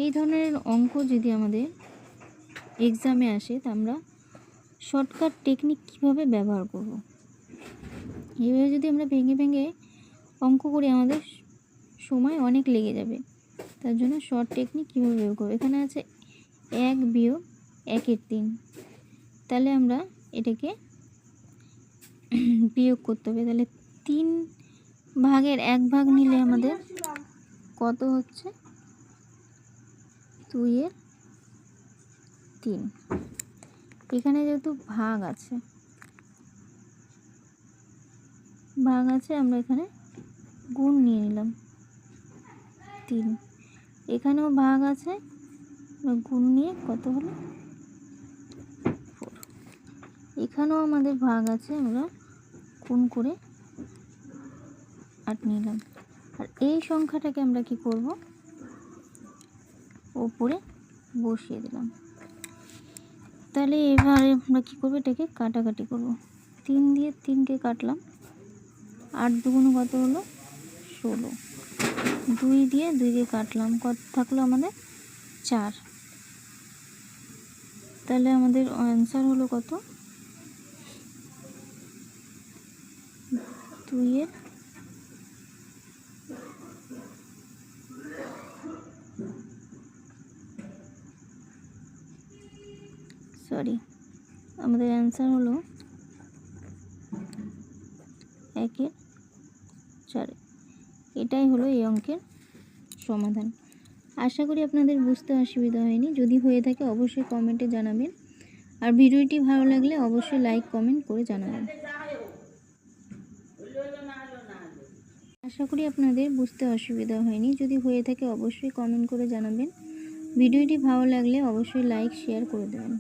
এই ধরনের অঙ্ক যদি আমাদের এক্সামে আসে তা আমরা শর্টকাট টেকনিক কিভাবে ব্যবহার করব। এইভাবে যদি আমরা ভেঙে ভেঙে অঙ্ক করি আমাদের সময় অনেক লেগে যাবে। তার জন্য শর্ট টেকনিক কীভাবে ব্যবহার করব। এখানে আছে 1 বিয়োগ 1-এর 3। তাহলে আমরা এটাকে বিয়োগ করতে হবে। তাহলে 3 ভাগের 1 ভাগ নিলে আমাদের কত হচ্ছে? 2-এর 3। এখানে যেহেতু ভাগ আছে আমরা এখানে গুণ নিয়ে নিলাম 3। এখানেও ভাগ আছে, গুণ নিয়ে কত হলো? 4। এখানেও আমাদের ভাগ আছে, আমরা গুণ করে 8 নিলাম। আর এই সংখ্যাটাকে আমরা কি করব? ওপরে বসিয়ে দিলাম। তাহলে এবারে আমরা কী করবো? এটাকে কাটাকাটি করব। 3 দিয়ে 3কে কাটলাম, 8 দুগুণ কত হলো? 16। 2 দিয়ে 2কে কাটলাম, কত থাকলো আমাদের? 4। তাহলে আমাদের অ্যান্সার হলো কত? 2-এর আমাদের অ্যান্সার হলো 1/4। এটাই হলো এই অঙ্কের সমাধান। আশা করি আপনাদের বুঝতে অসুবিধা হয়নি। যদি হয়ে থাকে অবশ্যই কমেন্টে জানাবেন। আর ভিডিওটি ভালো লাগলে অবশ্যই লাইক কমেন্ট করে জানাবেন। আশা করি আপনাদের বুঝতে অসুবিধা হয়নি। যদি হয়ে থাকে অবশ্যই কমেন্ট করে জানাবেন। ভিডিওটি ভালো লাগলে অবশ্যই লাইক শেয়ার করে দেবেন।